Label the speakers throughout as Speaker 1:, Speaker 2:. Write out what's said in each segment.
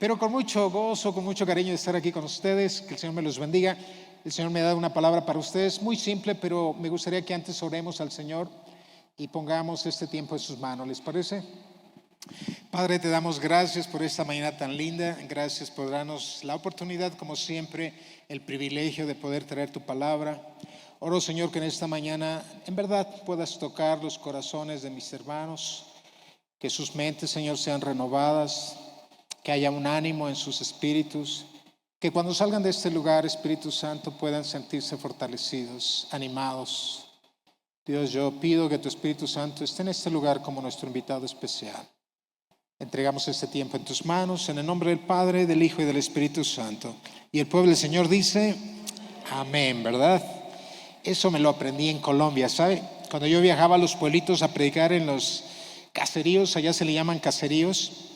Speaker 1: pero con mucho gozo, con mucho cariño de estar aquí con ustedes. Que el Señor me los bendiga. El Señor me ha dado una palabra para ustedes muy simple, pero me gustaría que antes oremos al Señor y pongamos este tiempo en sus manos. ¿Les parece? Padre, te damos gracias por esta mañana tan linda. Gracias por darnos la oportunidad, como siempre, el privilegio de poder traer tu palabra. Oro, Señor, que en esta mañana en verdad puedas tocar los corazones de mis hermanos, que sus mentes, Señor, sean renovadas, que haya un ánimo en sus espíritus, que cuando salgan de este lugar, Espíritu Santo, puedan sentirse fortalecidos, animados. Dios, yo pido que tu Espíritu Santo esté en este lugar como nuestro invitado especial. Entregamos este tiempo en tus manos, en el nombre del Padre, del Hijo y del Espíritu Santo. Y el pueblo del Señor dice, amén, ¿verdad? Eso me lo aprendí en Colombia, ¿sabe? Cuando yo viajaba a los pueblitos a predicar en los caseríos, allá se le llaman caseríos,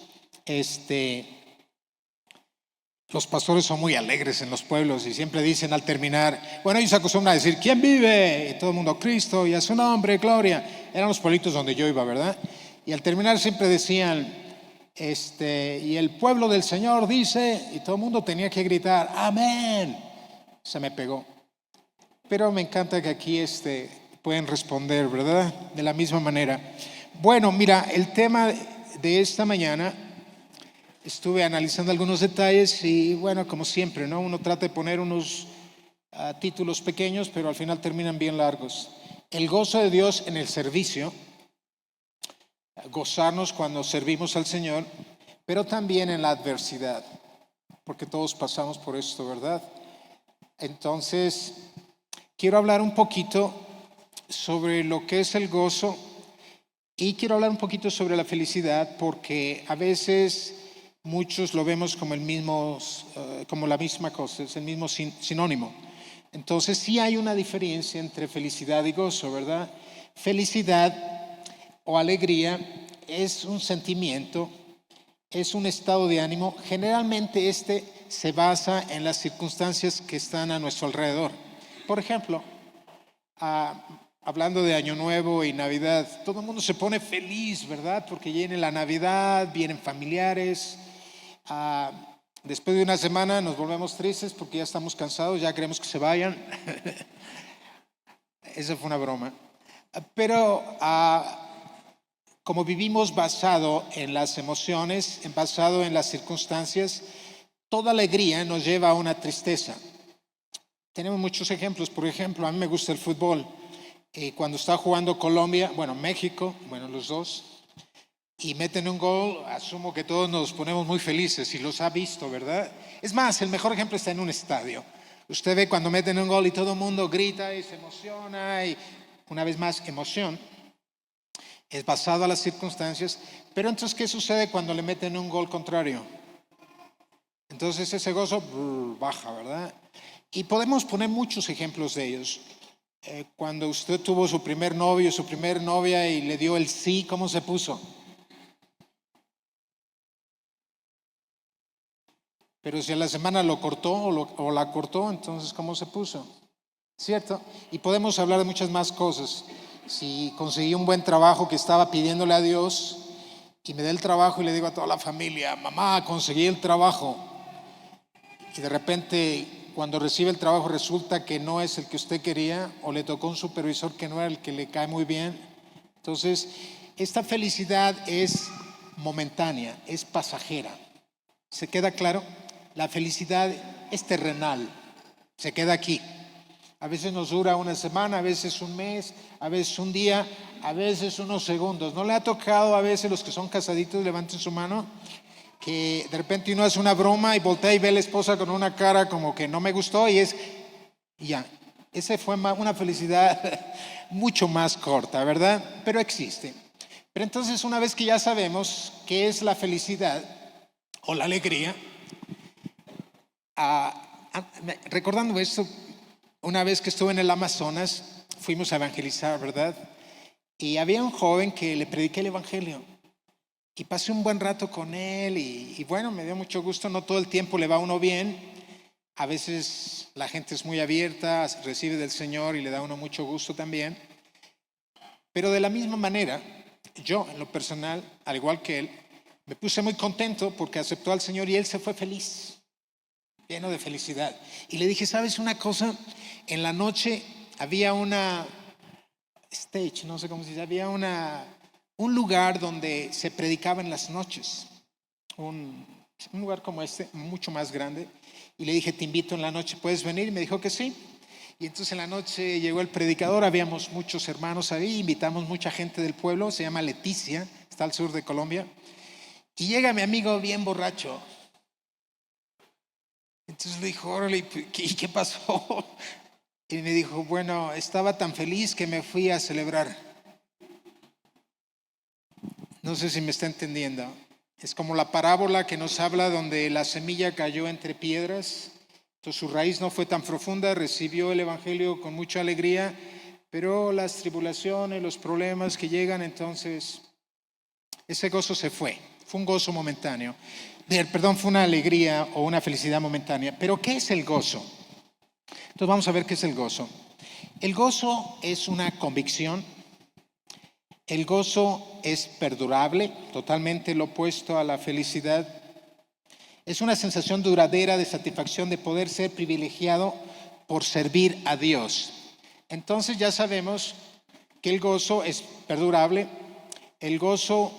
Speaker 1: los pastores son muy alegres en los pueblos y siempre dicen al terminar, bueno, ellos se acostumbran a decir, ¿quién vive? Y todo el mundo, Cristo, y a su nombre, gloria. Eran los pueblitos donde yo iba, ¿verdad? Y al terminar siempre decían, y el pueblo del Señor dice, y todo el mundo tenía que gritar, amén. Se me pegó. Pero me encanta que aquí pueden responder, ¿verdad? De la misma manera. Bueno, mira, el tema de esta mañana, estuve analizando algunos detalles y bueno, como siempre, ¿no? Uno trata de poner unos títulos pequeños, pero al final terminan bien largos. El gozo de Dios en el servicio, gozarnos cuando servimos al Señor, pero también en la adversidad, porque todos pasamos por esto, ¿verdad? Entonces, quiero hablar un poquito sobre lo que es el gozo y quiero hablar un poquito sobre la felicidad, porque a veces muchos lo vemos como como la misma cosa, es el mismo sinónimo. Entonces sí hay una diferencia entre felicidad y gozo, ¿verdad? Felicidad o alegría es un sentimiento, es un estado de ánimo. Generalmente se basa en las circunstancias que están a nuestro alrededor. Por ejemplo, hablando de Año Nuevo y Navidad, todo el mundo se pone feliz, ¿verdad? Porque viene la Navidad, vienen familiares. Después de una semana nos volvemos tristes porque ya estamos cansados, ya queremos que se vayan. Esa fue una broma. Pero como vivimos basado en las emociones, basado en las circunstancias, toda alegría nos lleva a una tristeza. Tenemos muchos ejemplos. Por ejemplo, a mí me gusta el fútbol. Cuando está jugando Colombia, México, los dos, y meten un gol, asumo que todos nos ponemos muy felices y los ha visto, ¿verdad? Es más, el mejor ejemplo está en un estadio. Usted ve cuando meten un gol y todo el mundo grita y se emociona, y una vez más, emoción. Es basado a las circunstancias, pero entonces, ¿qué sucede cuando le meten un gol contrario? Entonces ese gozo baja, ¿verdad? Y podemos poner muchos ejemplos de ellos. Cuando usted tuvo su primer novio, su primer novia y le dio el sí, ¿cómo se puso? Pero si a la semana lo cortó o la cortó, entonces ¿cómo se puso? ¿Cierto? Y podemos hablar de muchas más cosas. Si conseguí un buen trabajo que estaba pidiéndole a Dios y me da el trabajo y le digo a toda la familia, mamá, conseguí el trabajo. Y de repente, cuando recibe el trabajo, resulta que no es el que usted quería o le tocó un supervisor que no era el que le cae muy bien. Entonces, esta felicidad es momentánea, es pasajera. ¿Se queda claro? La felicidad es terrenal, se queda aquí. A veces nos dura una semana, a veces un mes, a veces un día, a veces unos segundos. ¿No le ha tocado a veces los que son casaditos, levanten su mano, que de repente uno hace una broma y voltea y ve a la esposa con una cara como que no me gustó y ya, esa fue una felicidad mucho más corta, ¿verdad? Pero existe. Pero entonces, una vez que ya sabemos qué es la felicidad o la alegría, recordando esto, una vez que estuve en el Amazonas, fuimos a evangelizar, ¿verdad? Y había un joven que le prediqué el evangelio y pasé un buen rato con él y bueno, me dio mucho gusto. No todo el tiempo le va a uno bien, a veces la gente es muy abierta, recibe del Señor y le da a uno mucho gusto también, pero de la misma manera, yo en lo personal, al igual que él, Me puse muy contento porque aceptó al Señor y él se fue feliz, lleno de felicidad. Y le dije, ¿sabes una cosa? En la noche había una stage, no sé cómo se dice, había un lugar donde se predicaba en las noches, un lugar como este, mucho más grande. Y le dije, te invito en la noche, ¿puedes venir? Y me dijo que sí. Y entonces en la noche llegó el predicador, habíamos muchos hermanos ahí, invitamos mucha gente del pueblo, se llama Leticia, está al sur de Colombia. Y llega mi amigo bien borracho. Entonces le dijo, órale, ¿y qué pasó? Y me dijo, bueno, estaba tan feliz que me fui a celebrar. No sé si me está entendiendo. Es como la parábola que nos habla donde la semilla cayó entre piedras. Entonces su raíz no fue tan profunda, recibió el evangelio con mucha alegría, pero las tribulaciones, los problemas que llegan, entonces ese gozo se fue. Fue un gozo momentáneo. Perdón, fue una alegría o una felicidad momentánea. Pero ¿qué es el gozo? Entonces vamos a ver qué es el gozo. El gozo es una convicción. El gozo es perdurable, totalmente lo opuesto a la felicidad. Es una sensación duradera de satisfacción de poder ser privilegiado por servir a Dios. Entonces ya sabemos que el gozo es perdurable. El gozo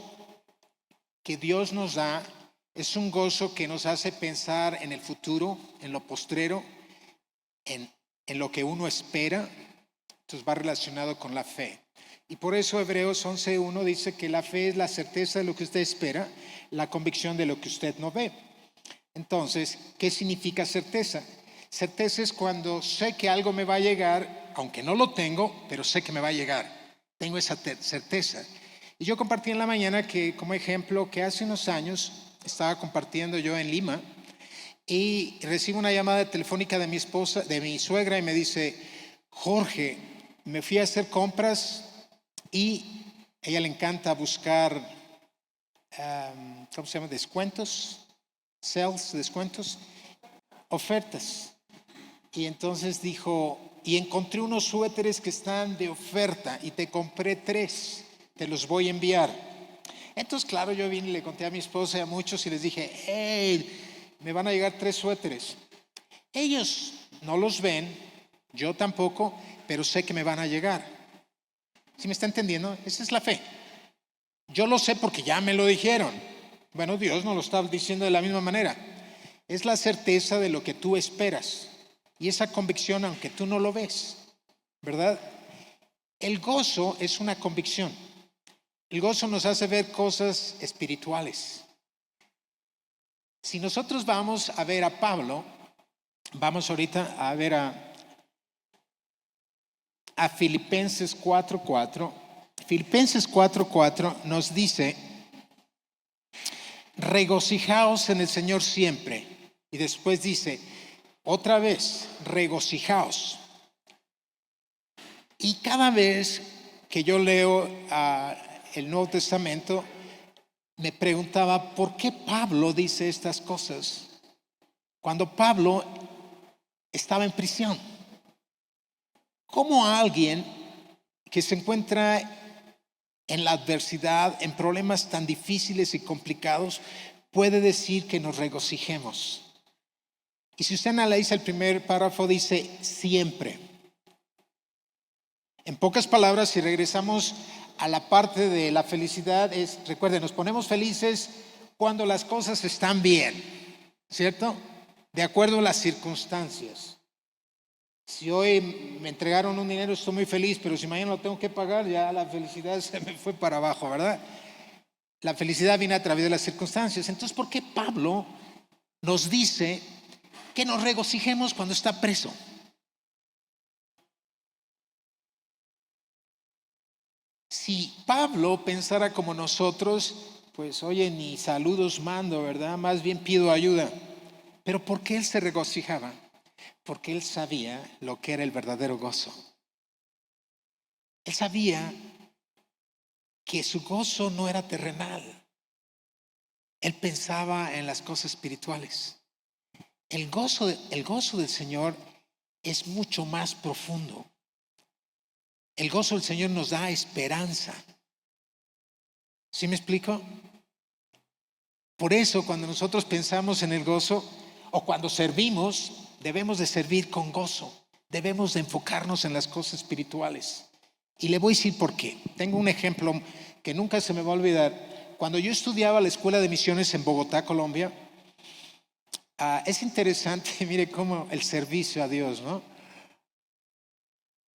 Speaker 1: que Dios nos da es un gozo que nos hace pensar en el futuro, en lo postrero, en lo que uno espera. Entonces va relacionado con la fe. Y por eso Hebreos 11:1 dice que la fe es la certeza de lo que usted espera, la convicción de lo que usted no ve. Entonces, ¿qué significa certeza? Certeza es cuando sé que algo me va a llegar, aunque no lo tengo, pero sé que me va a llegar. Tengo esa certeza. Y yo compartí en la mañana que, como ejemplo, que hace unos años estaba compartiendo yo en Lima y recibo una llamada telefónica de mi esposa, de mi suegra, y me dice, Jorge, me fui a hacer compras y a ella le encanta buscar, ¿cómo se llama? Descuentos, sales, descuentos, ofertas. Y entonces dijo, y encontré unos suéteres que están de oferta y te compré 3, te los voy a enviar. Entonces, claro, yo vine y le conté a mi esposa y a muchos y les dije, hey, me van a llegar 3 suéteres. Ellos no los ven, yo tampoco, pero sé que me van a llegar. ¿Sí me está entendiendo? Esa es la fe. Yo lo sé porque ya me lo dijeron. Bueno, Dios nos lo está diciendo de la misma manera. Es la certeza de lo que tú esperas. Y esa convicción, aunque tú no lo ves, ¿verdad? El gozo es una convicción. El gozo nos hace ver cosas espirituales. Si nosotros vamos a ver a Pablo, vamos ahorita a ver a Filipenses 4:4. Filipenses 4:4 nos dice, regocijaos en el Señor siempre. Y después dice, otra vez, regocijaos. Y cada vez que yo leo el Nuevo Testamento, me preguntaba, ¿por qué Pablo dice estas cosas? Cuando Pablo estaba en prisión. ¿Cómo alguien que se encuentra en la adversidad, en problemas tan difíciles y complicados, puede decir que nos regocijemos? Y si usted analiza el primer párrafo, dice siempre. En pocas palabras, si regresamos a la parte de la felicidad, recuerden, nos ponemos felices cuando las cosas están bien, ¿cierto? De acuerdo a las circunstancias. Si hoy me entregaron un dinero, estoy muy feliz, pero si mañana lo tengo que pagar, ya la felicidad se me fue para abajo, ¿verdad? La felicidad viene a través de las circunstancias. Entonces, ¿por qué Pablo nos dice que nos regocijemos cuando está preso? Si Pablo pensara como nosotros, pues oye, ni saludos mando, ¿verdad? Más bien pido ayuda. Pero ¿por qué él se regocijaba? Porque él sabía lo que era el verdadero gozo. Él sabía que su gozo no era terrenal. Él pensaba en las cosas espirituales. El gozo del Señor es mucho más profundo. El gozo del Señor nos da esperanza. ¿Sí me explico? Por eso, cuando nosotros pensamos en el gozo o cuando servimos, debemos de servir con gozo. Debemos de enfocarnos en las cosas espirituales. Y le voy a decir por qué. Tengo un ejemplo que nunca se me va a olvidar. Cuando yo estudiaba la Escuela de Misiones en Bogotá, Colombia, es interesante, mire cómo el servicio a Dios, ¿no?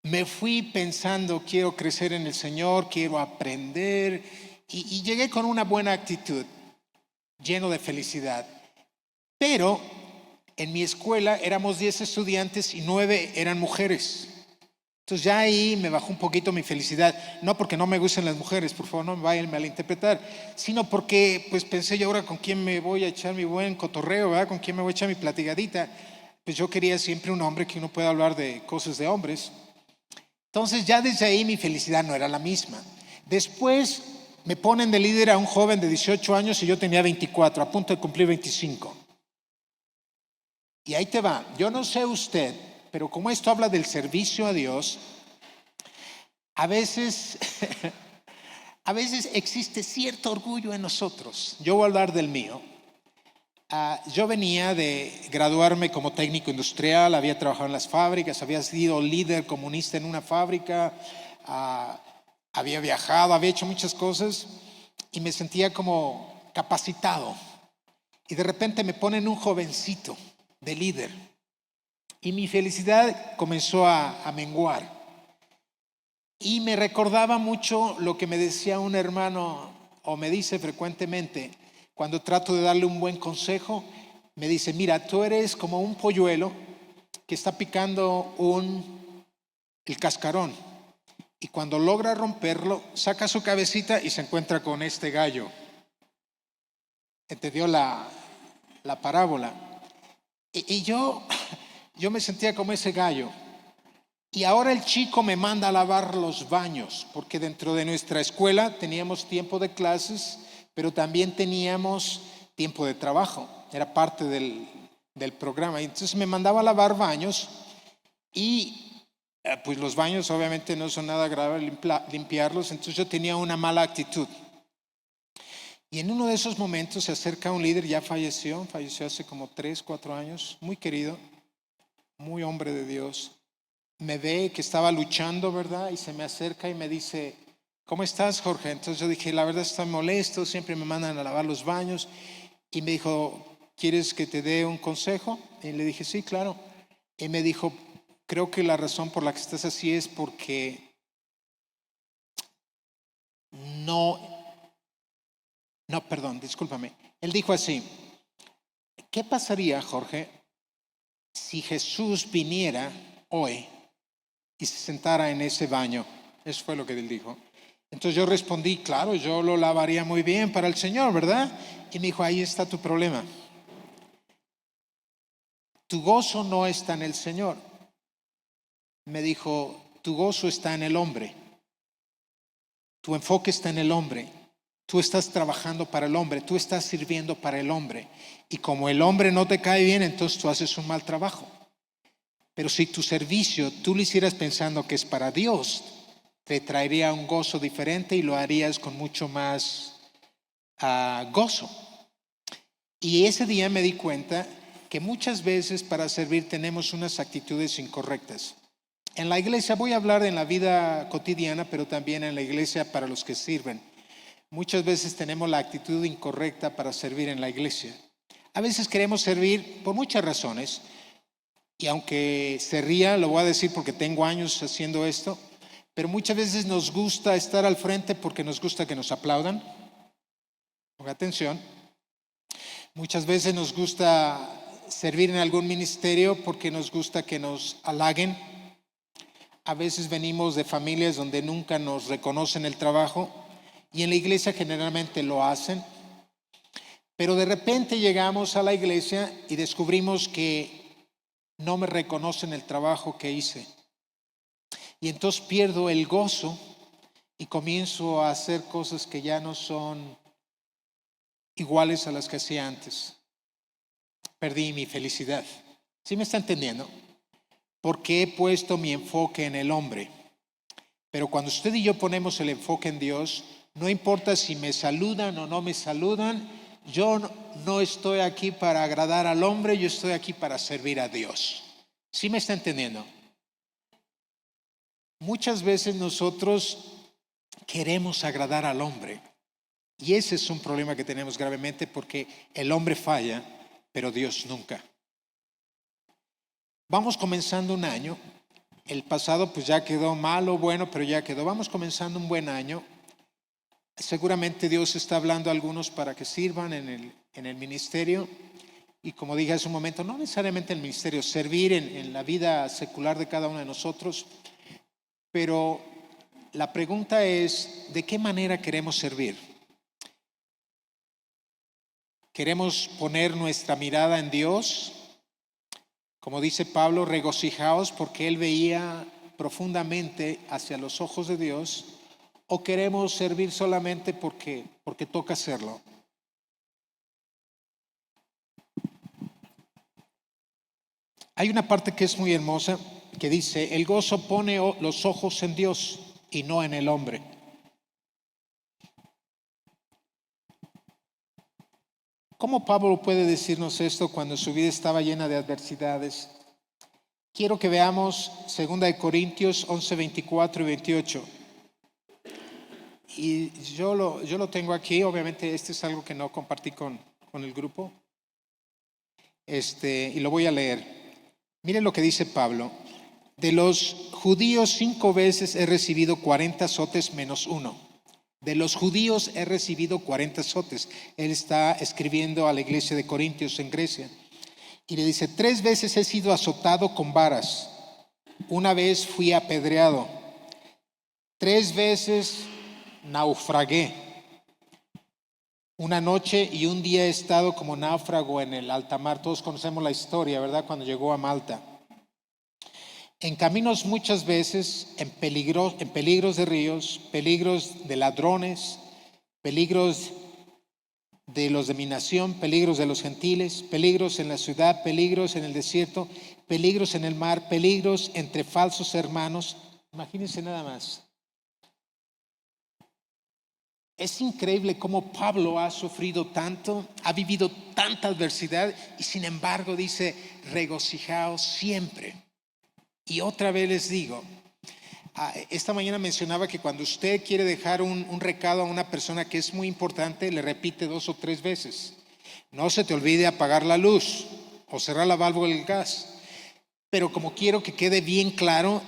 Speaker 1: Me fui pensando, quiero crecer en el Señor, quiero aprender, y llegué con una buena actitud, lleno de felicidad. Pero en mi escuela éramos 10 estudiantes y 9 eran mujeres. Entonces ya ahí me bajó un poquito mi felicidad. No porque no me gusten las mujeres, por favor no me vayan a malinterpretar, sino porque pues pensé yo ahora con quién me voy a echar mi buen cotorreo, ¿verdad? Con quién me voy a echar mi platigadita. Pues yo quería siempre un hombre que uno pueda hablar de cosas de hombres. Entonces ya desde ahí mi felicidad no era la misma. Después me ponen de líder a un joven de 18 años y yo tenía 24, a punto de cumplir 25. Y ahí te va. Yo no sé usted, pero como esto habla del servicio a Dios, a veces existe cierto orgullo en nosotros. Yo voy a hablar del mío. Yo venía de graduarme como técnico industrial, había trabajado en las fábricas, había sido líder comunista en una fábrica, había viajado, había hecho muchas cosas y me sentía como capacitado. Y de repente me ponen un jovencito de líder y mi felicidad comenzó a menguar. Y me recordaba mucho lo que me decía un hermano, o me dice frecuentemente, cuando trato de darle un buen consejo, me dice, mira, tú eres como un polluelo que está picando el cascarón. Y cuando logra romperlo, saca su cabecita y se encuentra con este gallo. ¿Entendió la parábola? Y yo me sentía como ese gallo. Y ahora el chico me manda a lavar los baños, porque dentro de nuestra escuela teníamos tiempo de clases, pero también teníamos tiempo de trabajo. Era parte del programa. Y entonces me mandaba a lavar baños y pues los baños obviamente no son nada grave limpiarlos, entonces yo tenía una mala actitud. Y en uno de esos momentos se acerca un líder, ya falleció hace como 3, 4 años, muy querido, muy hombre de Dios. Me ve que estaba luchando, ¿verdad? Y se me acerca y me dice, ¿cómo estás, Jorge? Entonces yo dije, la verdad estoy molesto, siempre me mandan a lavar los baños. Y me dijo, ¿quieres que te dé un consejo? Y le dije, sí, claro. Y me dijo, creo que la razón por la que estás así es porque perdón, discúlpame. Él dijo así, ¿qué pasaría, Jorge, si Jesús viniera hoy y se sentara en ese baño? Eso fue lo que él dijo. Entonces yo respondí, claro, yo lo lavaría muy bien para el Señor, ¿verdad? Y me dijo, ahí está tu problema. Tu gozo no está en el Señor. Me dijo, tu gozo está en el hombre. Tu enfoque está en el hombre. Tú estás trabajando para el hombre, tú estás sirviendo para el hombre. Y como el hombre no te cae bien, entonces tú haces un mal trabajo. Pero si tu servicio tú lo hicieras pensando que es para Dios, te traería un gozo diferente y lo harías con mucho más gozo. Y ese día me di cuenta que muchas veces para servir tenemos unas actitudes incorrectas. En la iglesia, voy a hablar en la vida cotidiana, pero también en la iglesia para los que sirven. Muchas veces tenemos la actitud incorrecta para servir en la iglesia. A veces queremos servir por muchas razones. Y aunque se ría, lo voy a decir porque tengo años haciendo esto, pero muchas veces nos gusta estar al frente porque nos gusta que nos aplaudan. Ponga atención. Muchas veces nos gusta servir en algún ministerio porque nos gusta que nos halaguen. A veces venimos de familias donde nunca nos reconocen el trabajo y en la iglesia generalmente lo hacen. Pero de repente llegamos a la iglesia y descubrimos que no me reconocen el trabajo que hice. Y entonces pierdo el gozo y comienzo a hacer cosas que ya no son iguales a las que hacía antes. Perdí mi felicidad. ¿Sí me está entendiendo? Porque he puesto mi enfoque en el hombre. Pero cuando usted y yo ponemos el enfoque en Dios, no importa si me saludan o no me saludan, yo no estoy aquí para agradar al hombre, yo estoy aquí para servir a Dios. ¿Sí me está entendiendo? Muchas veces nosotros queremos agradar al hombre y ese es un problema que tenemos gravemente porque el hombre falla, pero Dios nunca. Vamos comenzando un año, el pasado pues ya quedó malo, bueno, pero ya quedó. Vamos comenzando un buen año. Seguramente Dios está hablando a algunos para que sirvan en el ministerio y como dije hace un momento, no necesariamente en el ministerio, servir en la vida secular de cada uno de nosotros, pero la pregunta es, ¿de qué manera queremos servir? ¿Queremos poner nuestra mirada en Dios? Como dice Pablo, regocijaos porque él veía profundamente hacia los ojos de Dios, o queremos servir solamente porque toca hacerlo. Hay una parte que es muy hermosa que dice, el gozo pone los ojos en Dios y no en el hombre. ¿Cómo Pablo puede decirnos esto cuando su vida estaba llena de adversidades? Quiero que veamos 2 Corintios 11, 24 y 28. Y yo lo tengo aquí, obviamente este es algo que no compartí con el grupo. Y lo voy a leer. Miren lo que dice Pablo. De los judíos 5 veces he recibido 40 azotes menos uno. De los judíos he recibido 40 azotes. Él está escribiendo a la iglesia de Corintios en Grecia. Y le dice, 3 veces he sido azotado con varas. Una vez fui apedreado. 3 veces naufragué. Una noche y un día he estado como náufrago en el alta mar. Todos conocemos la historia, ¿verdad? Cuando llegó a Malta. En caminos muchas veces, en peligros de ríos, peligros de ladrones, peligros de los de mi nación, peligros de los gentiles, peligros en la ciudad, peligros en el desierto, peligros en el mar, peligros entre falsos hermanos. Imagínense nada más. Es increíble cómo Pablo ha sufrido tanto, ha vivido tanta adversidad y sin embargo dice, regocijaos siempre. Y otra vez les digo, esta mañana mencionaba que cuando usted quiere dejar un recado a una persona que es muy importante, le repite 2 o 3 veces. No se te olvide apagar la luz o cerrar la válvula del gas. Pero como quiero que quede bien claro,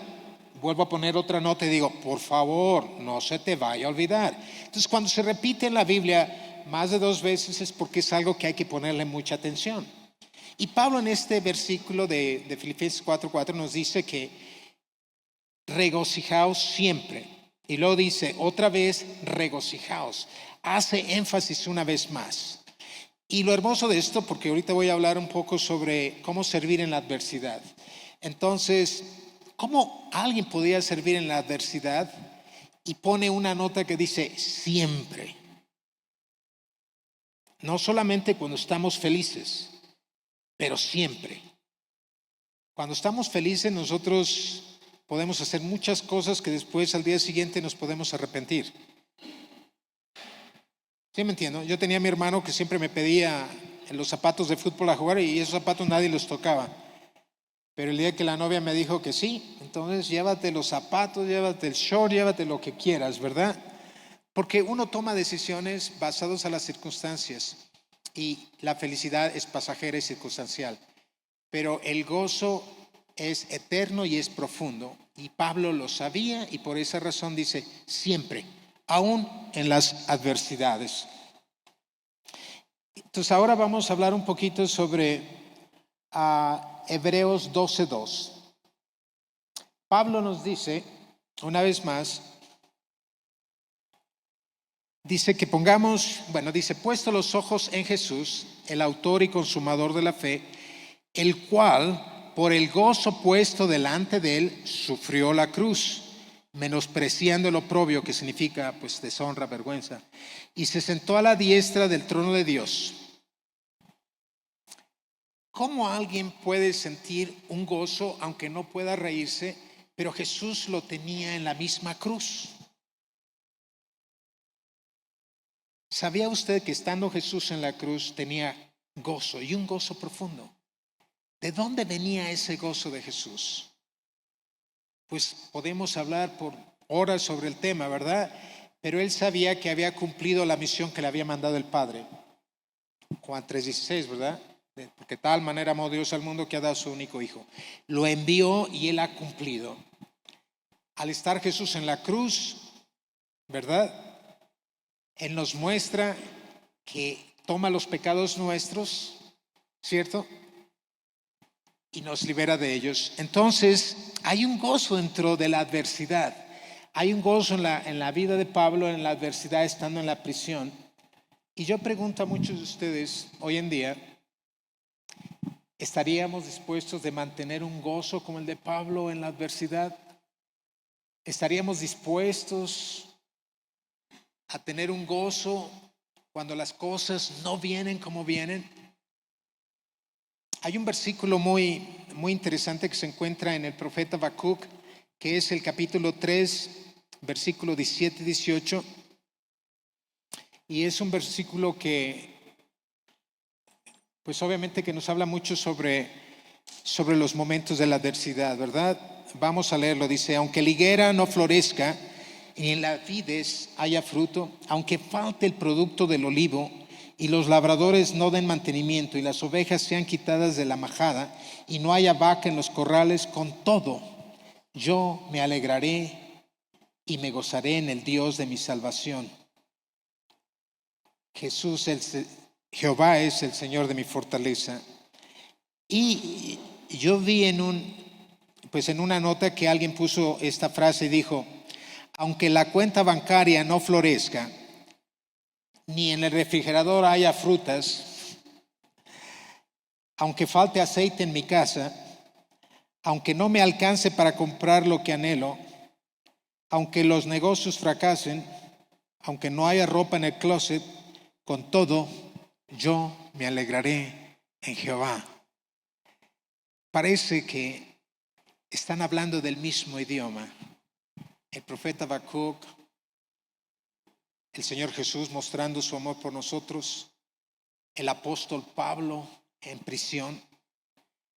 Speaker 1: vuelvo a poner otra nota y digo, por favor, no se te vaya a olvidar. Entonces, cuando se repite en la Biblia más de 2 veces es porque es algo que hay que ponerle mucha atención. Y Pablo en este versículo de Filipenses 4:4 nos dice que regocijaos siempre. Y luego dice, otra vez, regocijaos. Hace énfasis una vez más. Y lo hermoso de esto, porque ahorita voy a hablar un poco sobre cómo servir en la adversidad. Entonces, ¿cómo alguien podría servir en la adversidad? Y pone una nota que dice siempre. No solamente cuando estamos felices, pero siempre. Cuando estamos felices nosotros podemos hacer muchas cosas que después al día siguiente nos podemos arrepentir. ¿Sí me entiendo? Yo tenía a mi hermano que siempre me pedía los zapatos de fútbol a jugar y esos zapatos nadie los tocaba. Pero el día que la novia me dijo que sí, entonces llévate los zapatos, llévate el short, llévate lo que quieras, ¿verdad? Porque uno toma decisiones basadas a las circunstancias y la felicidad es pasajera y circunstancial. Pero el gozo es eterno y es profundo. Y Pablo lo sabía y por esa razón dice siempre, aún en las adversidades. Entonces ahora vamos a hablar un poquito sobre Hebreos 12:2. Pablo nos dice, una vez más, dice que dice, puesto los ojos en Jesús, el autor y consumador de la fe, el cual, por el gozo puesto delante de él, sufrió la cruz, menospreciando el oprobio, que significa pues deshonra, vergüenza, y se sentó a la diestra del trono de Dios. ¿Cómo alguien puede sentir un gozo aunque no pueda reírse? Pero Jesús lo tenía en la misma cruz. ¿Sabía usted que estando Jesús en la cruz tenía gozo y un gozo profundo? ¿De dónde venía ese gozo de Jesús? Pues podemos hablar por horas sobre el tema, ¿verdad? Pero él sabía que había cumplido la misión que le había mandado el Padre. Juan 3:16, ¿verdad? Porque tal manera amó Dios al mundo que ha dado a su único hijo. Lo envió y él ha cumplido. Al estar Jesús en la cruz, ¿verdad? Él nos muestra que toma los pecados nuestros, ¿cierto? Y nos libera de ellos. Entonces, hay un gozo dentro de la adversidad. Hay un gozo en la vida de Pablo, en la adversidad, estando en la prisión. Y yo pregunto a muchos de ustedes hoy en día, ¿estaríamos dispuestos de mantener un gozo como el de Pablo en la adversidad? ¿Estaríamos dispuestos a tener un gozo cuando las cosas no vienen como vienen? Hay un versículo muy interesante que se encuentra en el profeta Habacuc, que es el capítulo 3, versículo 17 y 18. Y es un versículo que, pues obviamente que nos habla mucho sobre los momentos de la adversidad, ¿verdad? Vamos a leerlo, dice: aunque la higuera no florezca y en las vides haya fruto, aunque falte el producto del olivo y los labradores no den mantenimiento y las ovejas sean quitadas de la majada y no haya vaca en los corrales, con todo yo me alegraré y me gozaré en el Dios de mi salvación. Jehová es el Señor de mi fortaleza. Y yo vi en una nota que alguien puso esta frase y dijo: aunque la cuenta bancaria no florezca, ni en el refrigerador haya frutas, aunque falte aceite en mi casa, aunque no me alcance para comprar lo que anhelo, aunque los negocios fracasen, aunque no haya ropa en el closet, con todo yo me alegraré en Jehová. Parece que están hablando del mismo idioma. El profeta Habacuc, el Señor Jesús mostrando su amor por nosotros, el apóstol Pablo en prisión,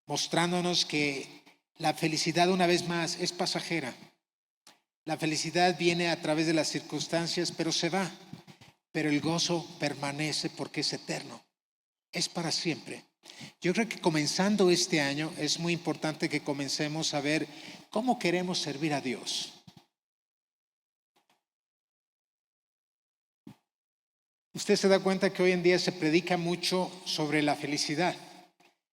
Speaker 1: mostrándonos que la felicidad, una vez más, es pasajera. La felicidad viene a través de las circunstancias, pero se va. Pero el gozo permanece porque es eterno, es para siempre. Yo creo que comenzando este año es muy importante que comencemos a ver cómo queremos servir a Dios. Usted se da cuenta que hoy en día se predica mucho sobre la felicidad.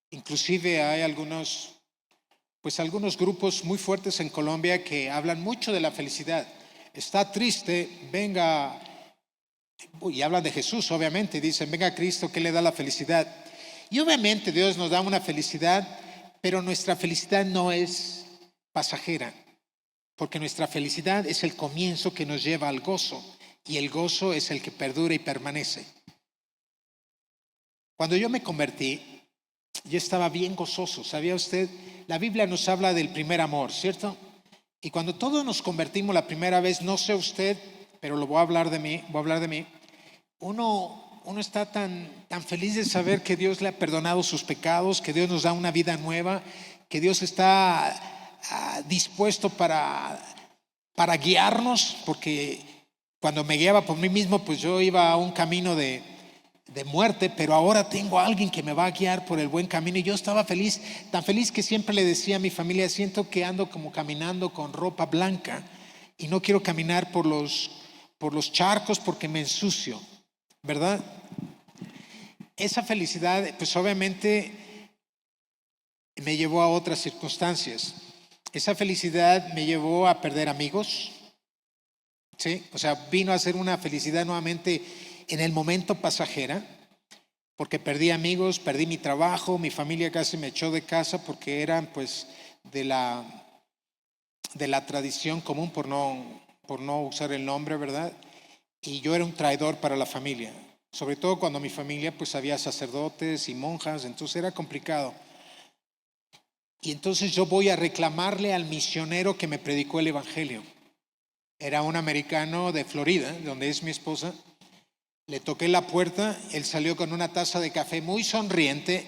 Speaker 1: Inclusive hay algunos grupos muy fuertes en Colombia que hablan mucho de la felicidad. Está triste, venga, y hablan de Jesús, obviamente, dicen: venga Cristo, que le da la felicidad. Y obviamente Dios nos da una felicidad, pero nuestra felicidad no es pasajera, porque nuestra felicidad es el comienzo que nos lleva al gozo, y el gozo es el que perdura y permanece. Cuando yo me convertí, yo estaba bien gozoso. ¿Sabía usted? La Biblia nos habla del primer amor, ¿cierto? Y cuando todos nos convertimos la primera vez, no sé usted, pero lo voy a hablar de mí, uno está tan feliz de saber que Dios le ha perdonado sus pecados, que Dios nos da una vida nueva, que Dios está dispuesto para guiarnos, porque cuando me guiaba por mí mismo, pues yo iba a un camino de muerte, pero ahora tengo a alguien que me va a guiar por el buen camino. Y yo estaba feliz, tan feliz que siempre le decía a mi familia: siento que ando como caminando con ropa blanca y no quiero caminar por los charcos porque me ensucio, ¿verdad? Esa felicidad, pues obviamente me llevó a otras circunstancias. Esa felicidad me llevó a perder amigos, ¿sí? O sea, vino a ser una felicidad nuevamente en el momento pasajera, porque perdí amigos, perdí mi trabajo, mi familia casi me echó de casa porque eran pues de la tradición común, por no usar el nombre, ¿verdad? Y yo era un traidor para la familia, sobre todo cuando mi familia pues había sacerdotes y monjas, entonces era complicado. Y entonces yo voy a reclamarle al misionero que me predicó el evangelio. Era un americano de Florida, donde es mi esposa. Le toqué la puerta, él salió con una taza de café muy sonriente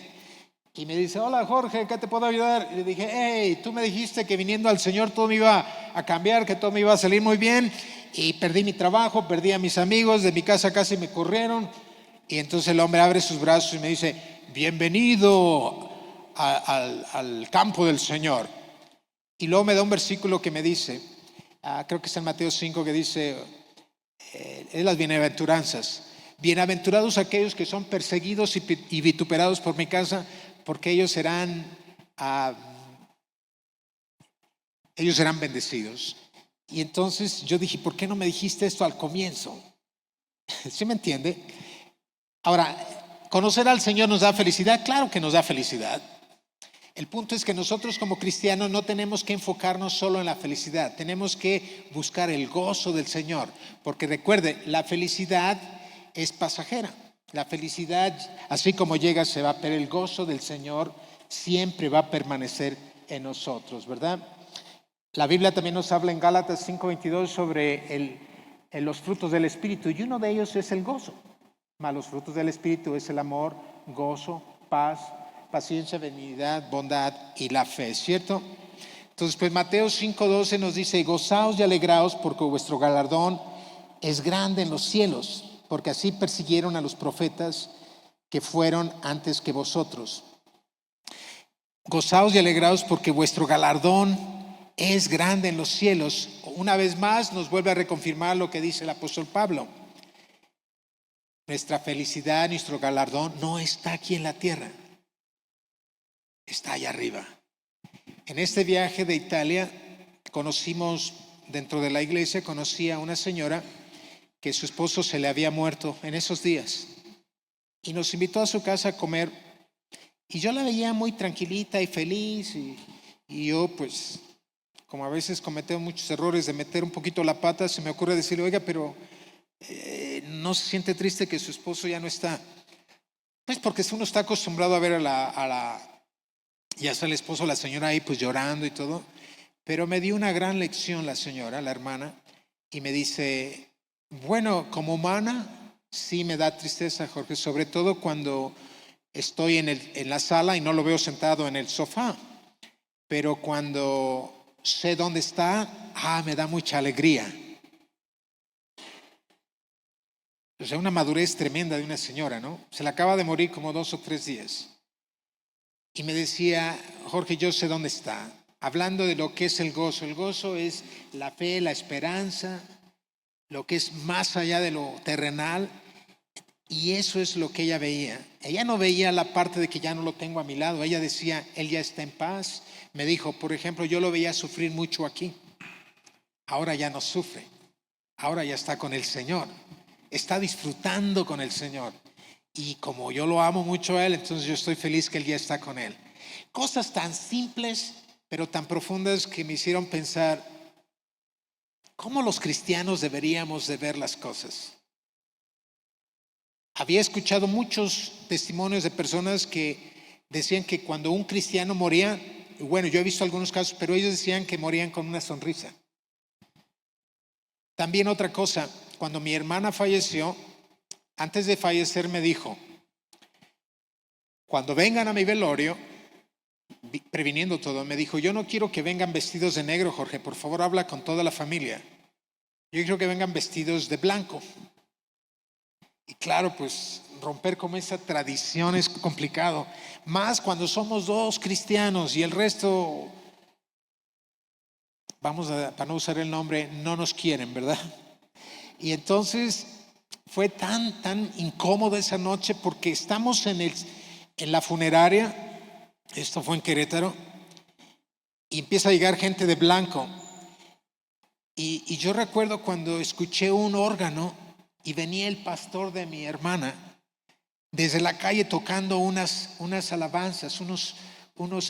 Speaker 1: y me dice: hola Jorge, ¿qué te puedo ayudar? Y le dije: hey, tú me dijiste que viniendo al Señor todo me iba a cambiar, que todo me iba a salir muy bien, y perdí mi trabajo, perdí a mis amigos, de mi casa casi me corrieron. Y entonces el hombre abre sus brazos y me dice: bienvenido al campo del Señor. Y luego me da un versículo que me dice, creo que es en Mateo 5, que dice, es las bienaventuranzas: bienaventurados aquellos que son perseguidos y vituperados por mi causa, porque ellos serán bendecidos. Y entonces yo dije: ¿por qué no me dijiste esto al comienzo? ¿Sí me entiende? Ahora, ¿conocer al Señor nos da felicidad? Claro que nos da felicidad. El punto es que nosotros como cristianos no tenemos que enfocarnos solo en la felicidad, tenemos que buscar el gozo del Señor, porque recuerde, la felicidad es pasajera. La felicidad, así como llega, se va, pero el gozo del Señor siempre va a permanecer en nosotros, ¿verdad? La Biblia también nos habla en Gálatas 5:22 sobre los frutos del Espíritu, y uno de ellos es el gozo. Mas los frutos del Espíritu es el amor, gozo, paz, paciencia, benignidad, bondad y la fe, ¿cierto? Entonces, pues Mateo 5:12 nos dice: gozaos y alegraos, porque vuestro galardón es grande en los cielos, porque así persiguieron a los profetas que fueron antes que vosotros. Gozaos y alegraos, porque vuestro galardón es grande en los cielos. Una vez más nos vuelve a reconfirmar lo que dice el apóstol Pablo. Nuestra felicidad, nuestro galardón no está aquí en la tierra, está allá arriba. En este viaje de Italia conocimos, dentro de la iglesia, conocí a una señora que su esposo se le había muerto en esos días y nos invitó a su casa a comer, y yo la veía muy tranquilita y feliz, y yo, pues, como a veces cometemos muchos errores de meter un poquito la pata, se me ocurre decirle: oiga, pero ¿no se siente triste que su esposo ya no está? Pues porque uno está acostumbrado a ver ya está el esposo, la señora ahí pues llorando y todo. Pero me dio una gran lección la señora, la hermana, y me dice: bueno, como humana sí me da tristeza, Jorge, sobre todo cuando estoy en la sala y no lo veo sentado en el sofá, pero cuando sé dónde está, me da mucha alegría. O sea, una madurez tremenda de una señora, ¿no? Se le acaba de morir como 2 o 3 días. Y me decía: Jorge, yo sé dónde está. Hablando de lo que es el gozo. El gozo es la fe, la esperanza, lo que es más allá de lo terrenal. Y eso es lo que ella veía. Ella no veía la parte de que ya no lo tengo a mi lado. Ella decía: él ya está en paz. Me dijo, por ejemplo, yo lo veía sufrir mucho aquí. Ahora ya no sufre. Ahora ya está con el Señor. Está disfrutando con el Señor. Y como yo lo amo mucho a Él, entonces yo estoy feliz que Él ya está con Él. Cosas tan simples, pero tan profundas, que me hicieron pensar cómo los cristianos deberíamos de ver las cosas. Había escuchado muchos testimonios de personas que decían que cuando un cristiano moría, bueno, yo he visto algunos casos, pero ellos decían que morían con una sonrisa. También otra cosa, cuando mi hermana falleció, antes de fallecer me dijo: cuando vengan a mi velorio, previniendo todo, me dijo: yo no quiero que vengan vestidos de negro, Jorge, por favor habla con toda la familia. Yo quiero que vengan vestidos de blanco. Y claro, pues romper con esa tradición es complicado, más cuando somos 2 cristianos y el resto, para no usar el nombre, no nos quieren, ¿verdad? Y entonces fue tan incómodo esa noche, porque estamos en la funeraria, esto fue en Querétaro, y empieza a llegar gente de blanco. Y yo recuerdo cuando escuché un órgano y venía el pastor de mi hermana desde la calle tocando unas alabanzas, unos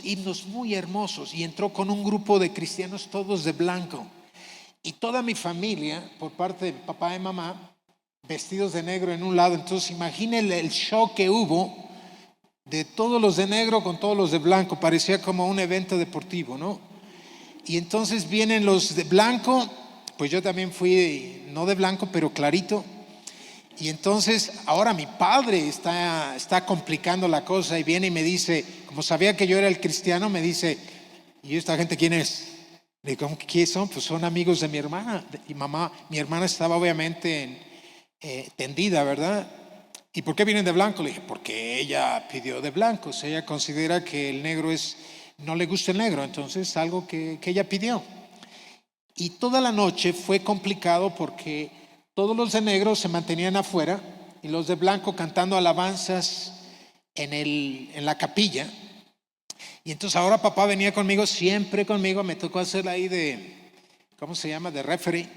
Speaker 1: himnos muy hermosos, y entró con un grupo de cristianos todos de blanco. Y toda mi familia, por parte de papá y mamá, vestidos de negro en un lado. Entonces imagínense el shock que hubo de todos los de negro con todos los de blanco. Parecía como un evento deportivo, ¿no? Y entonces vienen los de blanco, pues yo también fui no de blanco, pero clarito. Y entonces ahora mi padre está complicando la cosa y viene y me dice, como sabía que yo era el cristiano, me dice, ¿y esta gente quién es? Le digo, ¿cómo que quiénes son? Pues son amigos de mi hermana. Y mamá, mi hermana estaba obviamente tendida, ¿verdad? ¿Y por qué vienen de blanco? Le dije, porque ella pidió de blancos. Ella considera que el negro no le gusta el negro, entonces es algo que ella pidió. Y toda la noche fue complicado porque todos los de negro se mantenían afuera y los de blanco cantando alabanzas en la capilla. Y entonces ahora papá venía conmigo, siempre conmigo, me tocó hacer ahí ¿cómo se llama? De referee.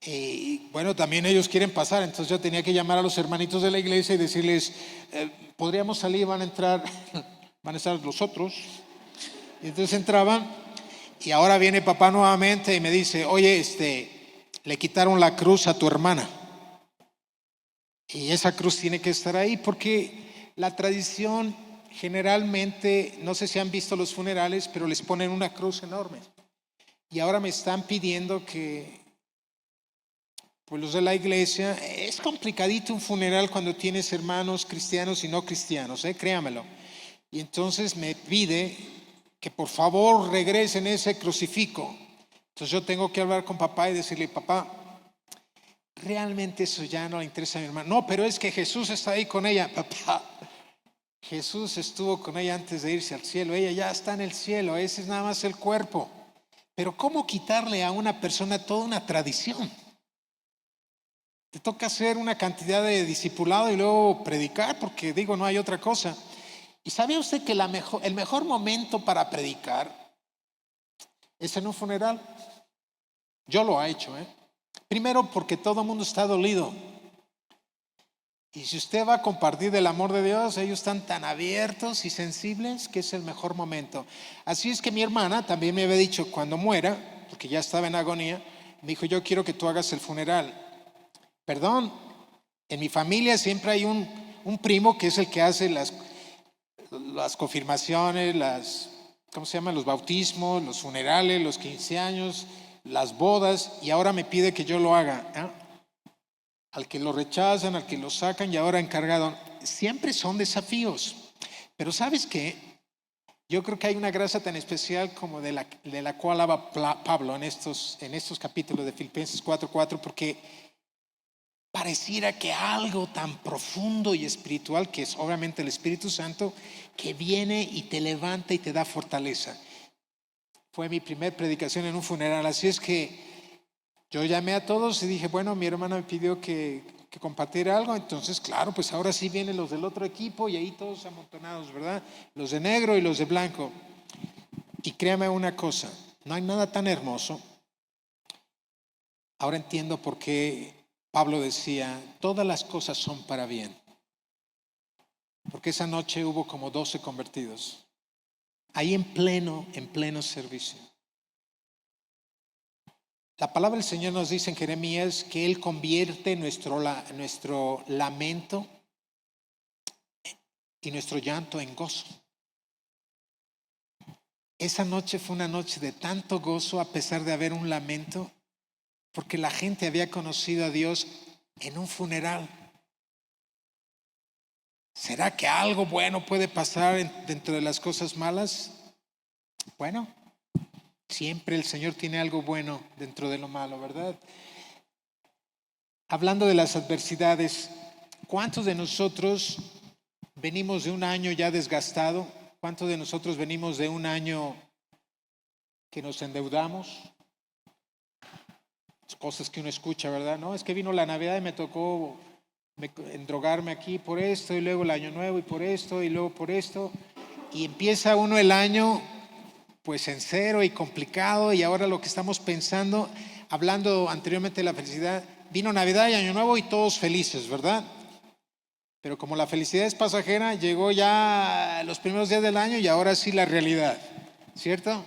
Speaker 1: Y bueno, también ellos quieren pasar, entonces yo tenía que llamar a los hermanitos de la iglesia y decirles, podríamos salir, van a entrar, van a estar los otros. Y entonces entraban y ahora viene papá nuevamente y me dice, oye, le quitaron la cruz a tu hermana. Y esa cruz tiene que estar ahí porque la tradición generalmente, no sé si han visto los funerales, pero les ponen una cruz enorme. Y ahora me están pidiendo que, pues los de la iglesia, es complicadito un funeral cuando tienes hermanos cristianos y no cristianos, créamelo. Y entonces me pide que por favor regresen ese crucifijo. Entonces yo tengo que hablar con papá y decirle, papá, realmente eso ya no le interesa a mi hermano. No, pero es que Jesús está ahí con ella. Papá, Jesús estuvo con ella antes de irse al cielo. Ella ya está en el cielo, ese es nada más el cuerpo. Pero ¿cómo quitarle a una persona toda una tradición? Te toca hacer una cantidad de discipulado y luego predicar, porque digo, no hay otra cosa. ¿Y sabe usted que el mejor momento para predicar es en un funeral? Yo lo he hecho, Primero porque todo el mundo está dolido. Y si usted va a compartir del amor de Dios, ellos están tan abiertos y sensibles que es el mejor momento. Así es que mi hermana también me había dicho, cuando muera, porque ya estaba en agonía, me dijo, yo quiero que tú hagas el funeral. Perdón, en mi familia siempre hay un primo que es el que hace las confirmaciones, ¿cómo se llaman? Los bautismos, los funerales, los 15 años, las bodas, y ahora me pide que yo lo haga. Al que lo rechazan, al que lo sacan y ahora encargado. Siempre son desafíos. Pero ¿sabes qué? Yo creo que hay una gracia tan especial como de la cual habla Pablo en estos capítulos de Filipenses 4:4, porque pareciera que algo tan profundo y espiritual, que es obviamente el Espíritu Santo, que viene y te levanta y te da fortaleza. Fue mi primer predicación en un funeral, así es que yo llamé a todos y dije, bueno, mi hermana me pidió que compartiera algo, entonces claro, pues ahora sí vienen los del otro equipo y ahí todos amontonados, ¿verdad? Los de negro y los de blanco. Y créame una cosa, no hay nada tan hermoso. Ahora entiendo por qué Pablo decía, todas las cosas son para bien. Porque esa noche hubo como 12 convertidos. Ahí en pleno servicio. La palabra del Señor nos dice en Jeremías que Él convierte nuestro lamento y nuestro llanto en gozo. Esa noche fue una noche de tanto gozo a pesar de haber un lamento, porque la gente había conocido a Dios en un funeral. ¿Será que algo bueno puede pasar dentro de las cosas malas? Bueno, siempre el Señor tiene algo bueno dentro de lo malo, ¿verdad? Hablando de las adversidades, ¿cuántos de nosotros venimos de un año ya desgastado? ¿Cuántos de nosotros venimos de un año que nos endeudamos? Cosas que uno escucha, ¿verdad? No, es que vino la Navidad y me tocó endrogarme aquí por esto, y luego el año nuevo y por esto, y luego por esto. Y empieza uno el año pues en cero y complicado, y ahora lo que estamos pensando, hablando anteriormente de la felicidad, vino Navidad y Año Nuevo y todos felices, ¿verdad? Pero como la felicidad es pasajera, llegó ya los primeros días del año y ahora sí la realidad, ¿cierto?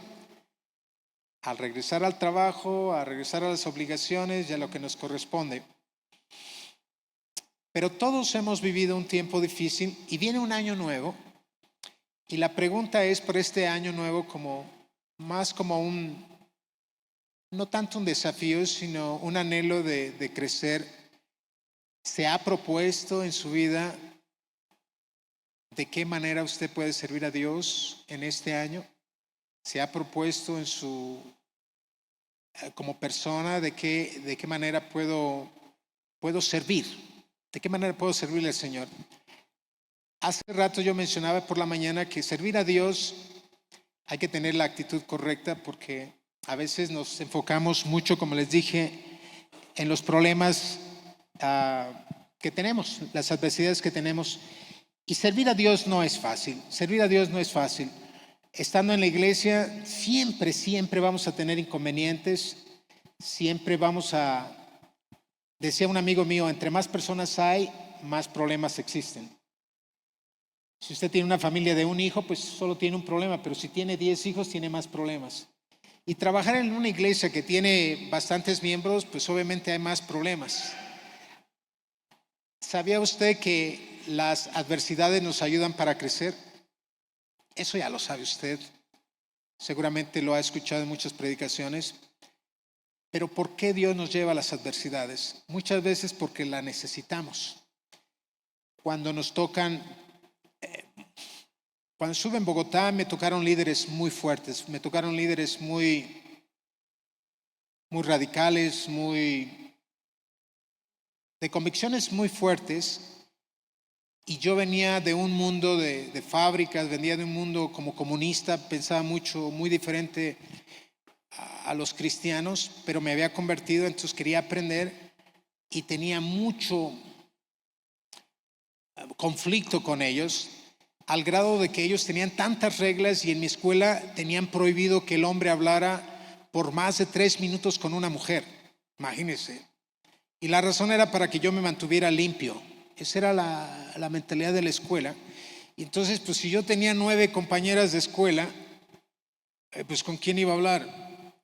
Speaker 1: Al regresar al trabajo, a regresar a las obligaciones y a lo que nos corresponde. Pero todos hemos vivido un tiempo difícil y viene un año nuevo. Y la pregunta es por este año nuevo más como no tanto un desafío, sino un anhelo de crecer ¿Se ha propuesto en su vida de qué manera usted puede servir a Dios en este año? ¿Se ha propuesto en su como persona de qué manera puedo servir? ¿De qué manera puedo servirle al Señor? Hace rato yo mencionaba por la mañana que servir a Dios hay que tener la actitud correcta, porque a veces nos enfocamos mucho, como les dije, en los problemas que tenemos, las adversidades que tenemos. Y servir a Dios no es fácil. Servir a Dios no es fácil. Estando en la iglesia, siempre vamos a tener inconvenientes. Siempre decía un amigo mío, entre más personas hay, más problemas existen. Si usted tiene una familia de un hijo, pues solo tiene un problema, pero si tiene 10 hijos, tiene más problemas. Y trabajar en una iglesia que tiene bastantes miembros, pues obviamente hay más problemas. ¿Sabía usted que las adversidades nos ayudan para crecer? Eso ya lo sabe usted. Seguramente lo ha escuchado en muchas predicaciones. Pero ¿por qué Dios nos lleva a las adversidades? Muchas veces porque la necesitamos. Cuando nos tocan... Cuando estuve en Bogotá me tocaron líderes muy fuertes, me tocaron líderes muy radicales, de convicciones muy fuertes, y yo venía de un mundo de fábricas, venía de un mundo como comunista, pensaba muy diferente a los cristianos, pero me había convertido, entonces quería aprender y tenía mucho conflicto con ellos, al grado de que ellos tenían tantas reglas y en mi escuela tenían prohibido que el hombre hablara por más de 3 minutos con una mujer. Imagínense. Y la razón era para que yo me mantuviera limpio. Esa era la mentalidad de la escuela. Y entonces, pues si yo tenía 9 compañeras de escuela, pues ¿con quién iba a hablar?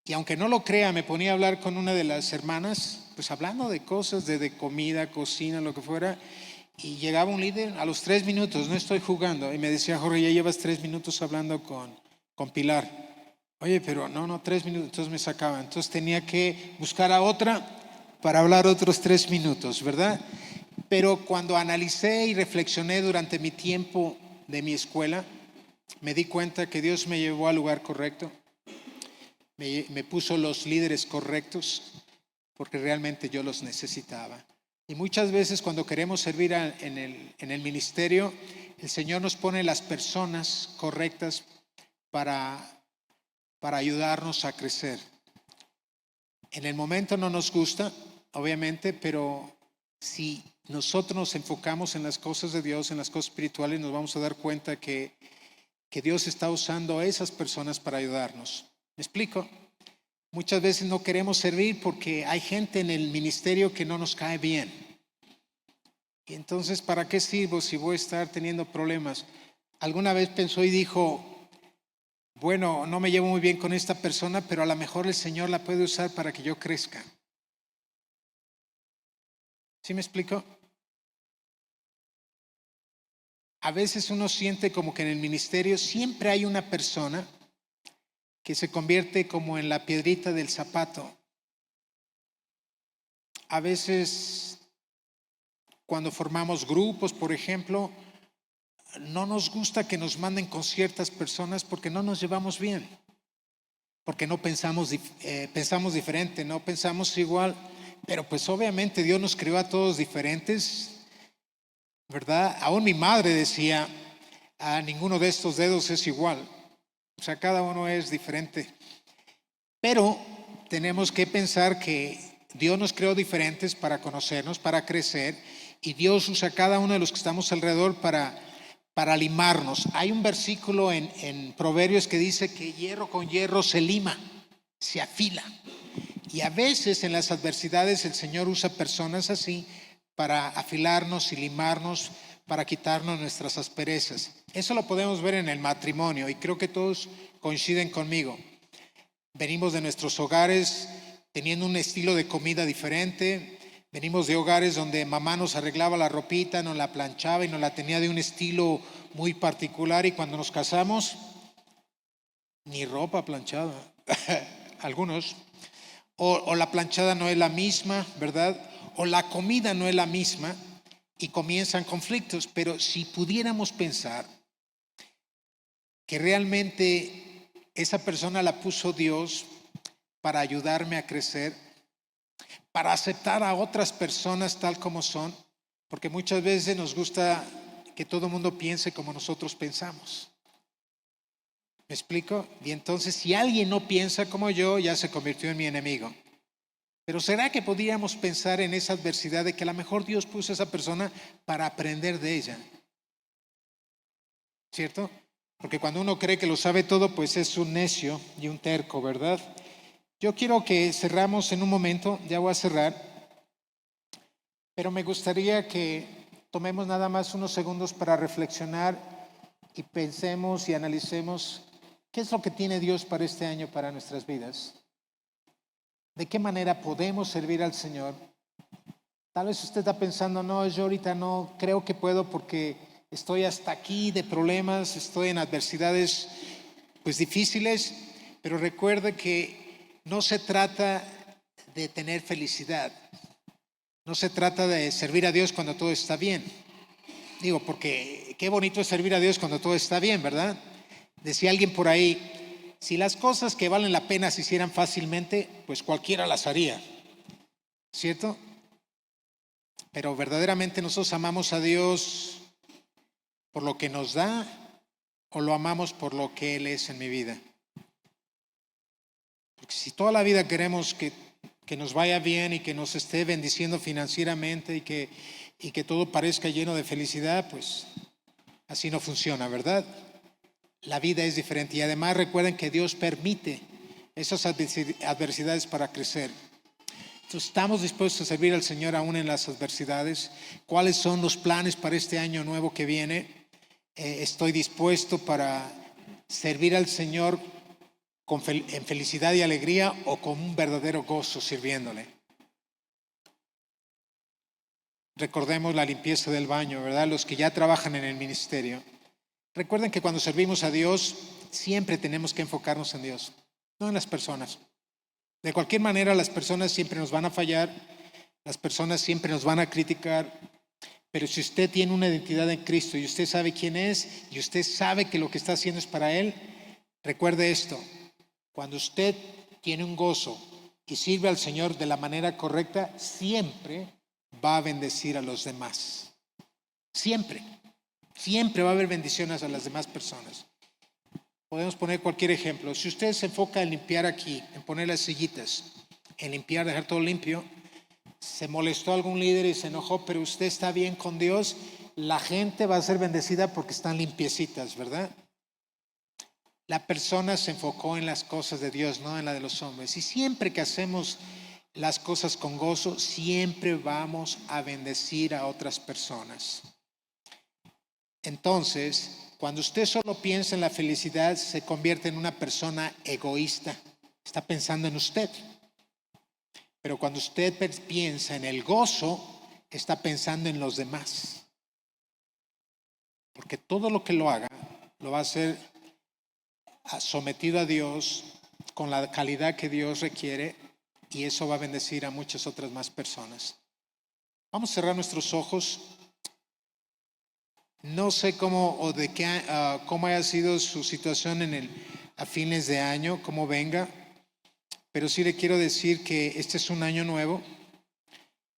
Speaker 1: Y aunque no lo crea, me ponía a hablar con una de las hermanas, pues hablando de cosas, de comida, cocina, lo que fuera. Y llegaba un líder a los 3 minutos, no estoy jugando, y me decía: Jorge, ya llevas 3 minutos hablando con Pilar. Oye, pero no, 3 minutos, entonces me sacaba. Entonces tenía que buscar a otra para hablar otros 3 minutos, ¿verdad? Pero cuando analicé y reflexioné durante mi tiempo de mi escuela, me di cuenta que Dios me llevó al lugar correcto, me puso los líderes correctos, porque realmente yo los necesitaba. Y muchas veces cuando queremos servir en el ministerio, el Señor nos pone las personas correctas para ayudarnos a crecer. En el momento no nos gusta, obviamente, pero si nosotros nos enfocamos en las cosas de Dios, en las cosas espirituales, nos vamos a dar cuenta que Dios está usando a esas personas para ayudarnos. ¿Me explico? Muchas veces no queremos servir porque hay gente en el ministerio que no nos cae bien. Y entonces, ¿para qué sirvo si voy a estar teniendo problemas? Alguna vez pensó y dijo: bueno, no me llevo muy bien con esta persona, pero a lo mejor el Señor la puede usar para que yo crezca. ¿Sí me explico? A veces uno siente como que en el ministerio siempre hay una persona que se convierte como en la piedrita del zapato. A veces, cuando formamos grupos, por ejemplo, no nos gusta que nos manden con ciertas personas porque no nos llevamos bien, porque no pensamos diferente, no pensamos igual, pero pues obviamente Dios nos creó a todos diferentes, ¿verdad? Aún mi madre decía: ninguno de estos dedos es igual. O sea, cada uno es diferente. Pero tenemos que pensar que Dios nos creó diferentes para conocernos, para crecer, y Dios usa a cada uno de los que estamos alrededor para limarnos. Hay un versículo en Proverbios que dice que hierro con hierro se lima, se afila. Y a veces en las adversidades el Señor usa personas así para afilarnos y limarnos, para quitarnos nuestras asperezas. Eso lo podemos ver en el matrimonio, y creo que todos coinciden conmigo. Venimos de nuestros hogares teniendo un estilo de comida diferente. Venimos de hogares donde mamá nos arreglaba la ropita, nos la planchaba y nos la tenía de un estilo muy particular, y cuando nos casamos, ni ropa planchada. Algunos. O la planchada no es la misma, ¿verdad? o la comida no es la misma y comienzan conflictos. Pero si pudiéramos pensar que realmente esa persona la puso Dios para ayudarme a crecer, para aceptar a otras personas tal como son, porque muchas veces nos gusta que todo el mundo piense como nosotros pensamos. ¿Me explico? Y entonces si alguien no piensa como yo, ya se convirtió en mi enemigo. Pero ¿será que podríamos pensar en esa adversidad de que a lo mejor Dios puso a esa persona para aprender de ella? ¿Cierto? Porque cuando uno cree que lo sabe todo, pues es un necio y un terco, ¿verdad? Yo quiero que cerramos en un momento, ya voy a cerrar, pero me gustaría que tomemos nada más unos segundos para reflexionar y pensemos y analicemos qué es lo que tiene Dios para este año, para nuestras vidas. ¿De qué manera podemos servir al Señor? Tal vez usted está pensando, no, yo ahorita no creo que puedo porque estoy hasta aquí de problemas, estoy en adversidades pues difíciles, pero recuerde que no se trata de tener felicidad, no se trata de servir a Dios cuando todo está bien. Digo, porque qué bonito es servir a Dios cuando todo está bien, ¿verdad? Decía alguien por ahí, si las cosas que valen la pena se hicieran fácilmente, pues cualquiera las haría, ¿cierto? Pero verdaderamente nosotros amamos a Dios por lo que nos da o lo amamos por lo que Él es en mi vida. Porque si toda la vida queremos que nos vaya bien y que nos esté bendiciendo financieramente y que todo parezca lleno de felicidad, pues así no funciona, ¿verdad? La vida es diferente y además recuerden que Dios permite esas adversidades para crecer. Entonces, ¿estamos dispuestos a servir al Señor aún en las adversidades? ¿Cuáles son los planes para este año nuevo que viene? ¿Estoy dispuesto para servir al Señor en felicidad y alegría o con un verdadero gozo sirviéndole? Recordemos la limpieza del baño, ¿verdad? Los que ya trabajan en el ministerio. Recuerden que cuando servimos a Dios, siempre tenemos que enfocarnos en Dios, no en las personas. De cualquier manera, las personas siempre nos van a fallar, las personas siempre nos van a criticar, pero si usted tiene una identidad en Cristo y usted sabe quién es y usted sabe que lo que está haciendo es para Él, recuerde esto, cuando usted tiene un gozo y sirve al Señor de la manera correcta, siempre va a bendecir a los demás. Siempre va a haber bendiciones a las demás personas. Podemos poner cualquier ejemplo. Si usted se enfoca en limpiar aquí, en poner las sillitas, en limpiar, dejar todo limpio, se molestó algún líder y se enojó, pero usted está bien con Dios, la gente va a ser bendecida porque están limpiecitas, ¿verdad? La persona se enfocó en las cosas de Dios, no en la de los hombres. Y siempre que hacemos las cosas con gozo, siempre vamos a bendecir a otras personas. Entonces, cuando usted solo piensa en la felicidad, se convierte en una persona egoísta. Está pensando en usted. Pero cuando usted piensa en el gozo, está pensando en los demás. Porque todo lo que lo haga, lo va a hacer sometido a Dios, con la calidad que Dios requiere, y eso va a bendecir a muchas otras más personas. Vamos a cerrar nuestros ojos. No sé cómo o de qué, cómo haya sido su situación a fines de año, cómo venga, pero sí le quiero decir que este es un año nuevo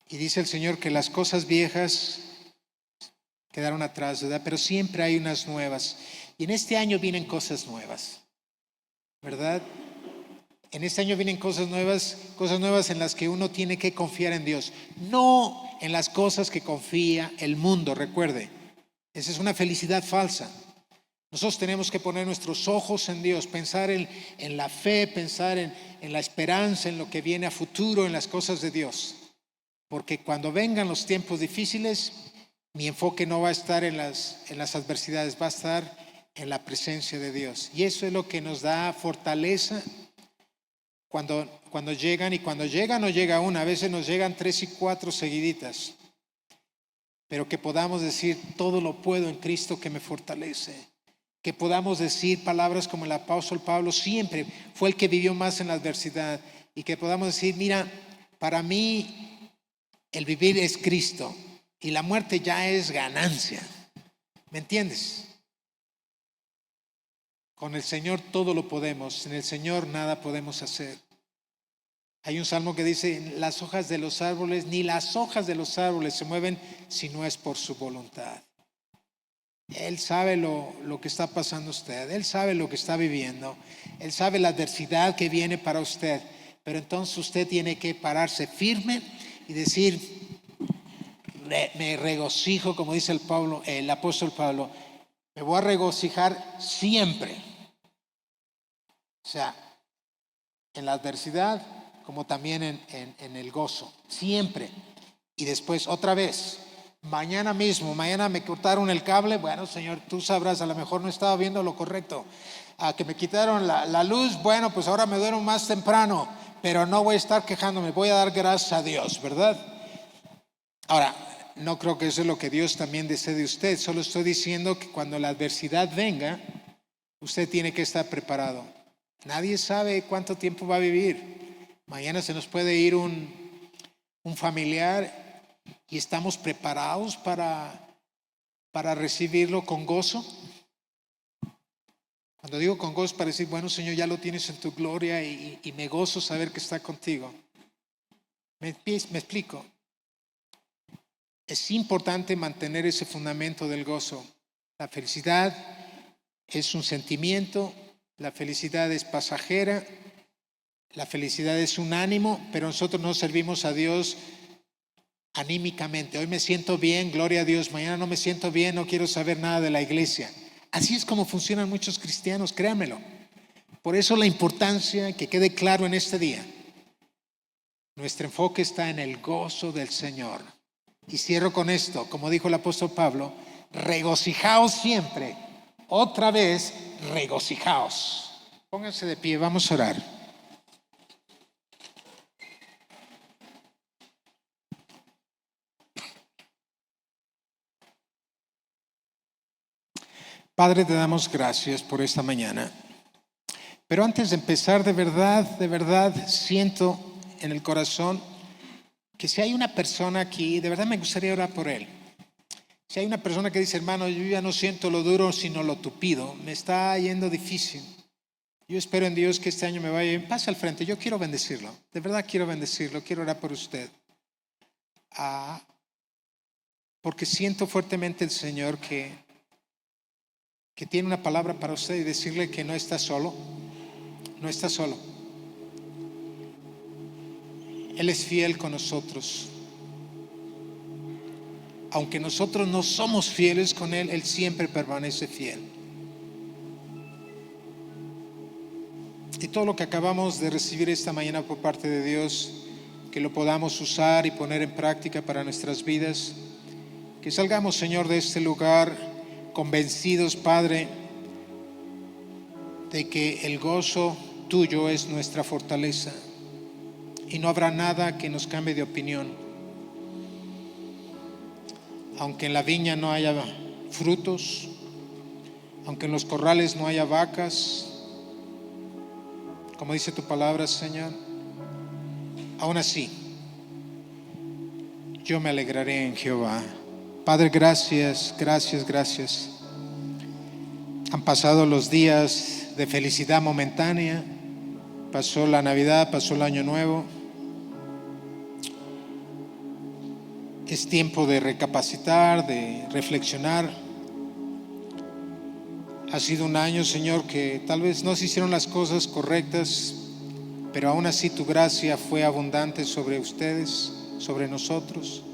Speaker 1: y dice el Señor que las cosas viejas quedaron atrás, ¿verdad? Pero siempre hay unas nuevas y en este año vienen cosas nuevas, ¿verdad? En este año vienen cosas nuevas en las que uno tiene que confiar en Dios, no en las cosas que confía el mundo, recuerde. Esa es una felicidad falsa. Nosotros tenemos que poner nuestros ojos en Dios, pensar en la fe, pensar en la esperanza, en lo que viene a futuro, en las cosas de Dios. Porque cuando vengan los tiempos difíciles, mi enfoque no va a estar en las adversidades, va a estar en la presencia de Dios. Y eso es lo que nos da fortaleza cuando llegan, y cuando llega no llega una, a veces nos llegan 3 y 4 seguiditas. Pero que podamos decir, todo lo puedo en Cristo que me fortalece. Que podamos decir palabras como el apóstol Pablo, siempre fue el que vivió más en la adversidad. Y que podamos decir, mira, para mí El vivir es Cristo y la muerte ya es ganancia. ¿Me entiendes? Con el Señor todo lo podemos, sin el Señor nada podemos hacer. Hay un salmo que dice, las hojas de los árboles, ni las hojas de los árboles se mueven si no es por su voluntad. Él sabe lo que está pasando usted, Él sabe lo que está viviendo, Él sabe la adversidad que viene para usted, pero entonces usted tiene que pararse firme y decir, me regocijo, como dice el apóstol Pablo, me voy a regocijar siempre. O sea, en la adversidad como también en el gozo, siempre. Y después otra vez, mañana mismo, mañana me cortaron el cable, bueno Señor, tú sabrás, a lo mejor no estaba viendo lo correcto. Que me quitaron la luz, bueno, pues ahora me duermo más temprano, pero no voy a estar quejándome, voy a dar gracias a Dios, ¿verdad? Ahora, no creo que eso es lo que Dios también desee de usted, solo estoy diciendo que cuando la adversidad venga, usted tiene que estar preparado. Nadie sabe cuánto tiempo va a vivir. Mañana se nos puede ir un familiar y estamos preparados para recibirlo con gozo. Cuando digo con gozo, para decir, bueno Señor, ya lo tienes en tu gloria y me gozo saber que está contigo. ¿Me explico? Es importante mantener ese fundamento del gozo. La felicidad es un sentimiento, la felicidad es pasajera, la felicidad es un ánimo, pero nosotros no servimos a Dios anímicamente. Hoy me siento bien, gloria a Dios, mañana no me siento bien, no quiero saber nada de la iglesia. Así es como funcionan muchos cristianos, créanmelo. Por eso la importancia, que quede claro en este día, nuestro enfoque está en el gozo del Señor. Y cierro con esto, como dijo el apóstol Pablo, regocijaos siempre, otra vez regocijaos. Pónganse de pie, vamos a orar. Padre, te damos gracias por esta mañana. Pero antes de empezar, de verdad, siento en el corazón que si hay una persona aquí, de verdad me gustaría orar por él. Si hay una persona que dice, hermano, yo ya no siento lo duro, sino lo tupido, me está yendo difícil. Yo espero en Dios que este año me vaya bien. Pase al frente, yo quiero bendecirlo. De verdad quiero bendecirlo, quiero orar por usted. Porque siento fuertemente el Señor que tiene una palabra para usted y decirle que no está solo, no está solo. Él es fiel con nosotros. Aunque nosotros no somos fieles con Él, Él siempre permanece fiel. Y todo lo que acabamos de recibir esta mañana por parte de Dios, que lo podamos usar y poner en práctica para nuestras vidas. Que salgamos, Señor, de este lugar convencidos, Padre, de que el gozo tuyo es nuestra fortaleza y no habrá nada que nos cambie de opinión. Aunque en la viña no haya frutos, aunque en los corrales no haya vacas, como dice tu palabra, Señor, aún así yo me alegraré en Jehová. Padre, gracias. Han pasado los días de felicidad momentánea, pasó la Navidad, pasó el Año Nuevo. Es tiempo de recapacitar, de reflexionar. Ha sido un año, Señor, que tal vez no se hicieron las cosas correctas, pero aún así tu gracia fue abundante sobre ustedes, sobre nosotros.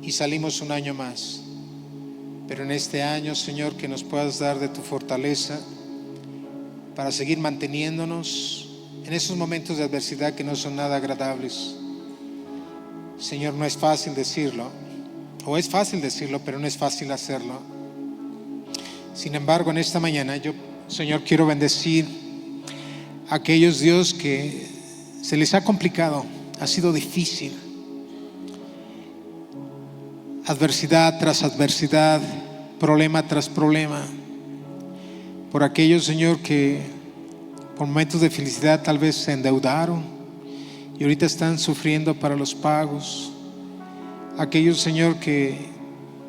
Speaker 1: Y salimos un año más. Pero en este año, Señor, que nos puedas dar de tu fortaleza para seguir manteniéndonos en esos momentos de adversidad que no son nada agradables. Señor, no es fácil decirlo, o es fácil decirlo, pero no es fácil hacerlo. Sin embargo, en esta mañana yo, Señor, quiero bendecir a aquellos, Dios, que se les ha complicado, ha sido difícil. Adversidad tras adversidad, problema tras problema. Por aquellos, Señor, que por momentos de felicidad tal vez se endeudaron y ahorita están sufriendo para los pagos. Aquellos, Señor, que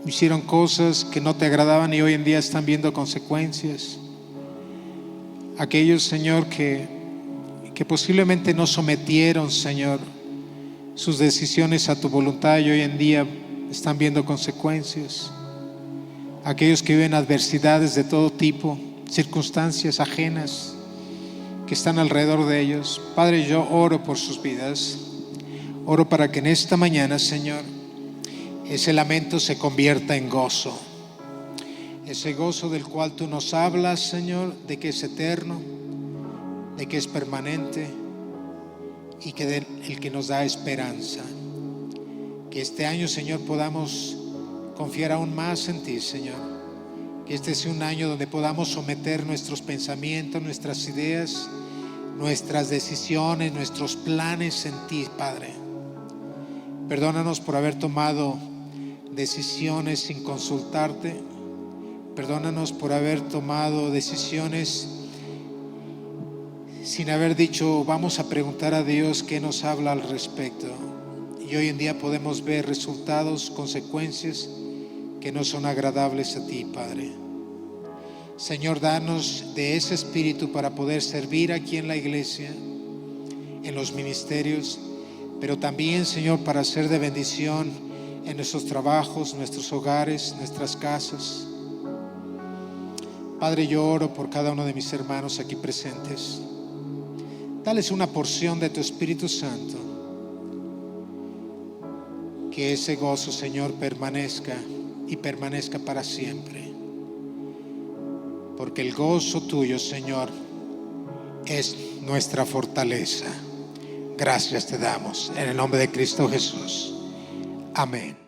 Speaker 1: hicieron cosas que no te agradaban y hoy en día están viendo consecuencias. Aquellos, Señor, que posiblemente no sometieron, Señor, sus decisiones a tu voluntad y hoy en día están viendo consecuencias. Aquellos que viven adversidades de todo tipo, circunstancias ajenas que están alrededor de ellos. Padre, yo oro por sus vidas. Oro para que en esta mañana, Señor, ese lamento se convierta en gozo. Ese gozo del cual tú nos hablas, Señor, de que es eterno, de que es permanente y que el que nos da esperanza. Que este año, Señor, podamos confiar aún más en ti, Señor. Que este sea un año donde podamos someter nuestros pensamientos, nuestras ideas, nuestras decisiones, nuestros planes en ti, Padre. Perdónanos por haber tomado decisiones sin consultarte. Perdónanos por haber tomado decisiones sin haber dicho, vamos a preguntar a Dios qué nos habla al respecto. Y hoy en día podemos ver resultados, consecuencias que no son agradables a ti, Padre. Señor, danos de ese espíritu para poder servir aquí en la iglesia, en los ministerios, pero también, Señor, para ser de bendición en nuestros trabajos, nuestros hogares, nuestras casas. Padre, yo oro por cada uno de mis hermanos aquí presentes. Dales una porción de tu Espíritu Santo. Que ese gozo, Señor, permanezca y permanezca para siempre. Porque el gozo tuyo, Señor, es nuestra fortaleza. Gracias te damos en el nombre de Cristo Jesús. Amén.